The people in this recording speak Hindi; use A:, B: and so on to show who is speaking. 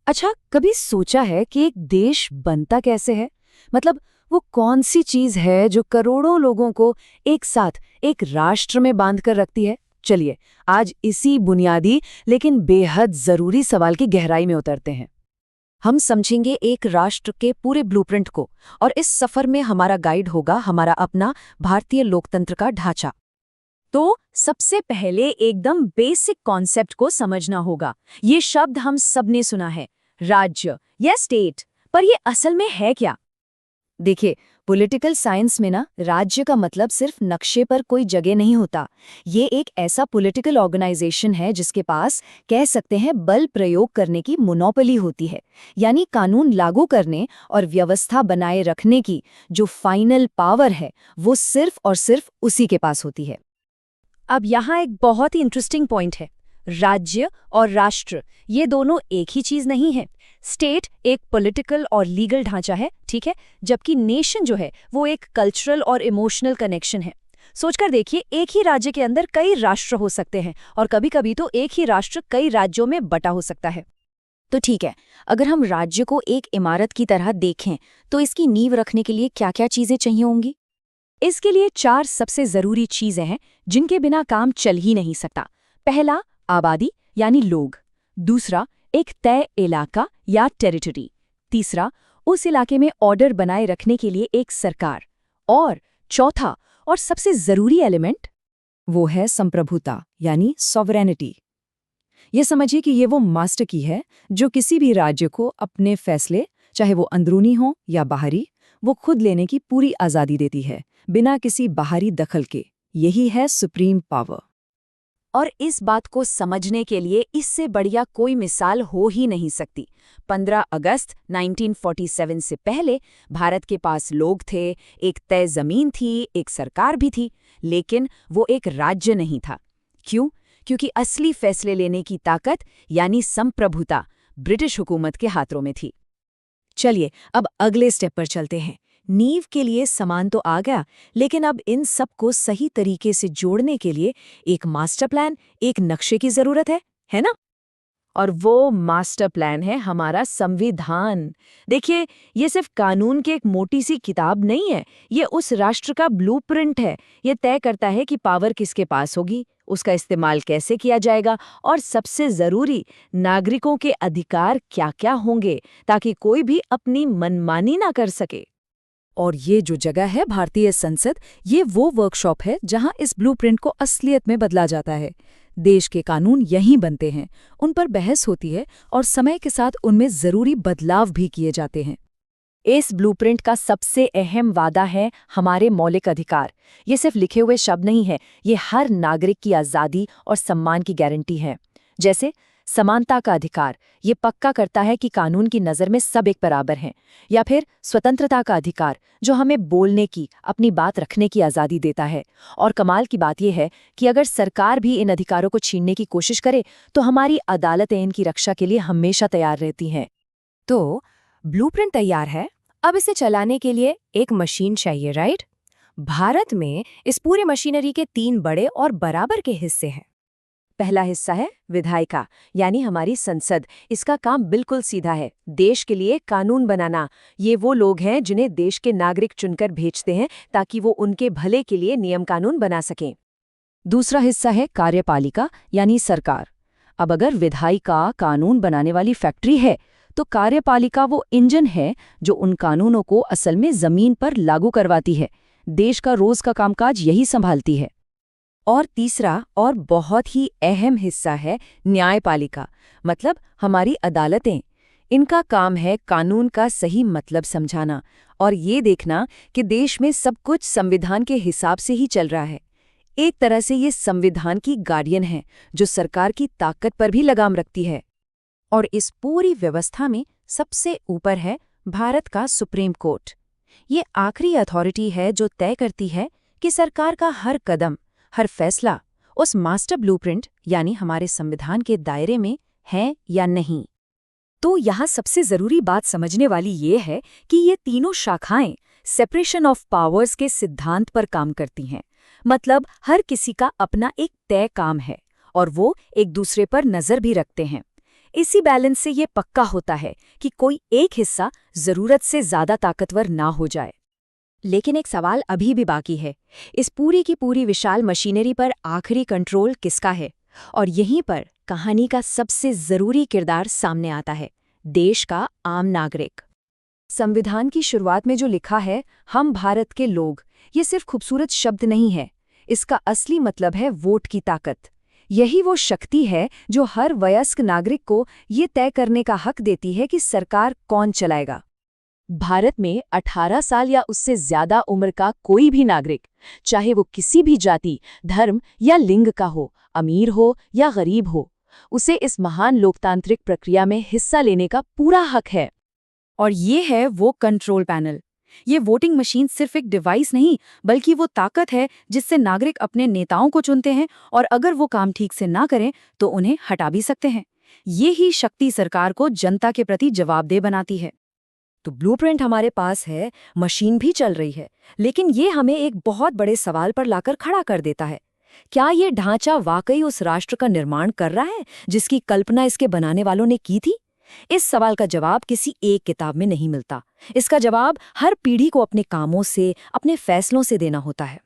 A: अच्छा, कभी सोचा है कि एक देश बनता कैसे है? मतलब वो कौन सी चीज है जो करोड़ों लोगों को एक साथ एक राष्ट्र में बांध कर रखती है? चलिए, आज इसी बुनियादी लेकिन बेहद जरूरी सवाल की गहराई में उतरते हैं। हम समझेंगे एक राष्ट्र के पूरे ब्लूप्रिंट को, और इस सफर में हमारा गाइड होगा हमारा अपना भारतीय लोकतंत्र का ढांचा। तो सबसे पहले एकदम बेसिक कॉन्सेप्ट को समझना होगा। ये शब्द हम सबने सुना है, राज्य या स्टेट, पर ये असल में है क्या? देखिए, पॉलिटिकल साइंस में ना राज्य का मतलब सिर्फ नक्शे पर कोई जगह नहीं होता। ये एक ऐसा पॉलिटिकल ऑर्गेनाइजेशन है जिसके पास कह सकते हैं बल प्रयोग करने की मोनोपोली होती है, यानी कानून लागू करने और व्यवस्था बनाए रखने की जो फाइनल पावर है वो सिर्फ और सिर्फ उसी के पास होती है। अब यहाँ एक बहुत ही इंटरेस्टिंग पॉइंट है। राज्य और राष्ट्र ये दोनों एक ही चीज नहीं है। स्टेट एक पॉलिटिकल और लीगल ढांचा है, ठीक है, जबकि नेशन जो है वो एक कल्चरल और इमोशनल कनेक्शन है। सोचकर देखिए, एक ही राज्य के अंदर कई राष्ट्र हो सकते हैं, और कभी-कभी तो एक ही राष्ट्र कई राज्यों में बटा हो सकता है। तो ठीक है, अगर हम राज्य को एक इमारत की तरह देखें तो इसकी नींव रखने के लिए क्या-क्या चीजें चाहिए होंगी? इसके लिए 4 सबसे जरूरी चीजें हैं जिनके बिना काम चल ही नहीं सकता। पहला, आबादी यानी लोग। दूसरा, एक तय इलाका या टेरिटरी। तीसरा, उस इलाके में ऑर्डर बनाए रखने के लिए एक सरकार। और चौथा और सबसे जरूरी एलिमेंट, वो है संप्रभुता यानी सॉवरेनिटी। ये समझिए कि ये वो मास्टर की है जो किसी भी राज्य को अपने फैसले, चाहे वो अंदरूनी हो या बाहरी, वो खुद लेने की पूरी आज़ादी देती है, बिना किसी बाहरी दखल के। यही है सुप्रीम पावर। और इस बात को समझने के लिए इससे बढ़िया कोई मिसाल हो ही नहीं सकती। 15 अगस्त 1947 से पहले भारत के पास लोग थे, एक तय जमीन थी, एक सरकार भी थी, लेकिन वो एक राज्य नहीं था। क्यों? क्योंकि असली फैसले लेने की ताकत यानी संप्रभुता ब्रिटिश हुकूमत के हाथों में थी। चलिए, अब अगले स्टेप पर चलते हैं। नींव के लिए सामान तो आ गया, लेकिन अब इन सब को सही तरीके से जोड़ने के लिए एक मास्टर प्लान, एक नक्शे की जरूरत है ना? और वो मास्टर प्लान है हमारा संविधान। देखिए, ये सिर्फ कानून की एक मोटी सी किताब नहीं है, ये उस राष्ट्र का ब्लूप्रिंट है। ये तय करता है कि पावर किसके पास होगी, उसका इस्तेमाल कैसे किया जाएगा, और सबसे जरूरी, नागरिकों के अधिकार क्या-क्या होंगे, ताकि कोई भी अपनी मनमानी ना कर सके। और ये जो जगह है भारतीय संसद, ये वो वर्कशॉप है जहां इस ब्लूप्रिंट को असलियत में बदला जाता है। देश के कानून यहीं बनते हैं, उन पर बहस होती है और समय के साथ उनमें जरूरी बदलाव भी किए जाते हैं। इस ब्लूप्रिंट का सबसे अहम वादा है हमारे मौलिक अधिकार। ये सिर्फ लिखे हुए शब्द नहीं है, ये हर नागरिक की आज़ादी और सम्मान की गारंटी है। जैसे समानता का अधिकार, ये पक्का करता है कि कानून की नज़र में सब एक बराबर हैं। या फिर स्वतंत्रता का अधिकार, जो हमें बोलने की, अपनी बात रखने की आज़ादी देता है। और कमाल की बात यह है कि अगर सरकार भी इन अधिकारों को छीनने की कोशिश करे तो हमारी अदालतें इनकी रक्षा के लिए हमेशा तैयार रहती हैं। तो ब्लूप्रिंट तैयार है, अब इसे चलाने के लिए एक मशीन चाहिए, राइट? भारत में इस पूरे मशीनरी के 3 बड़े और बराबर के हिस्से हैं। पहला हिस्सा है विधायिका, यानी हमारी संसद। इसका काम बिल्कुल सीधा है, देश के लिए कानून बनाना। ये वो लोग हैं जिन्हें देश के नागरिक चुनकर भेजते हैं ताकि वो उनके भले के लिए नियम कानून बना सकें। दूसरा हिस्सा है कार्यपालिका, यानी सरकार। अब अगर विधायिका कानून बनाने वाली फैक्ट्री है, तो कार्यपालिका वो इंजन है जो उन कानूनों को असल में जमीन पर लागू करवाती है। देश का रोज का कामकाज यही संभालती है। और तीसरा और बहुत ही अहम हिस्सा है न्यायपालिका, मतलब हमारी अदालतें। इनका काम है कानून का सही मतलब समझाना और ये देखना कि देश में सब कुछ संविधान के हिसाब से ही चल रहा है। एक तरह से ये संविधान की गार्डियन है जो सरकार की ताकत पर भी लगाम रखती है। और इस पूरी व्यवस्था में सबसे ऊपर है भारत का सुप्रीम कोर्ट। ये आखिरी अथॉरिटी है जो तय करती है कि सरकार का हर कदम, हर फैसला उस मास्टर ब्लूप्रिंट यानी हमारे संविधान के दायरे में है या नहीं। तो यहाँ सबसे जरूरी बात समझने वाली ये है कि ये तीनों शाखाएं सेपरेशन ऑफ पावर्स के सिद्धांत पर काम करती हैं। मतलब हर किसी का अपना एक तय काम है और वो एक दूसरे पर नजर भी रखते हैं। इसी बैलेंस से ये पक्का होता है कि कोई एक हिस्सा जरूरत से ज्यादा ताकतवर ना हो जाए। लेकिन एक सवाल अभी भी बाकी है, इस पूरी की पूरी विशाल मशीनरी पर आखिरी कंट्रोल किसका है? और यहीं पर कहानी का सबसे जरूरी किरदार सामने आता है, देश का आम नागरिक। संविधान की शुरुआत में जो लिखा है, हम भारत के लोग, ये सिर्फ खूबसूरत शब्द नहीं है। इसका असली मतलब है वोट की ताकत। यही वो शक्ति है जो हर वयस्क नागरिक को ये तय करने का हक देती है कि सरकार कौन चलाएगा। भारत में 18 साल या उससे ज्यादा उम्र का कोई भी नागरिक, चाहे वो किसी भी जाति, धर्म या लिंग का हो, अमीर हो या गरीब हो, उसे इस महान लोकतांत्रिक प्रक्रिया में हिस्सा लेने का पूरा हक है। और ये है वो कंट्रोल पैनल। ये वोटिंग मशीन सिर्फ एक डिवाइस नहीं, बल्कि वो ताकत है जिससे नागरिक अपने नेताओं को चुनते हैं, और अगर वो काम ठीक से ना करें तो उन्हें हटा भी सकते हैं। ये ही शक्ति सरकार को जनता के प्रति जवाबदेह बनाती है। तो ब्लूप्रिंट हमारे पास है, मशीन भी चल रही है, लेकिन ये हमें एक बहुत बड़े सवाल पर लाकर खड़ा कर देता है। क्या ये ढांचा वाकई उस राष्ट्र का निर्माण कर रहा है जिसकी कल्पना इसके बनाने वालों ने की थी? इस सवाल का जवाब किसी एक किताब में नहीं मिलता। इसका जवाब हर पीढ़ी को अपने कामों से, अपने फैसलों से देना होता है।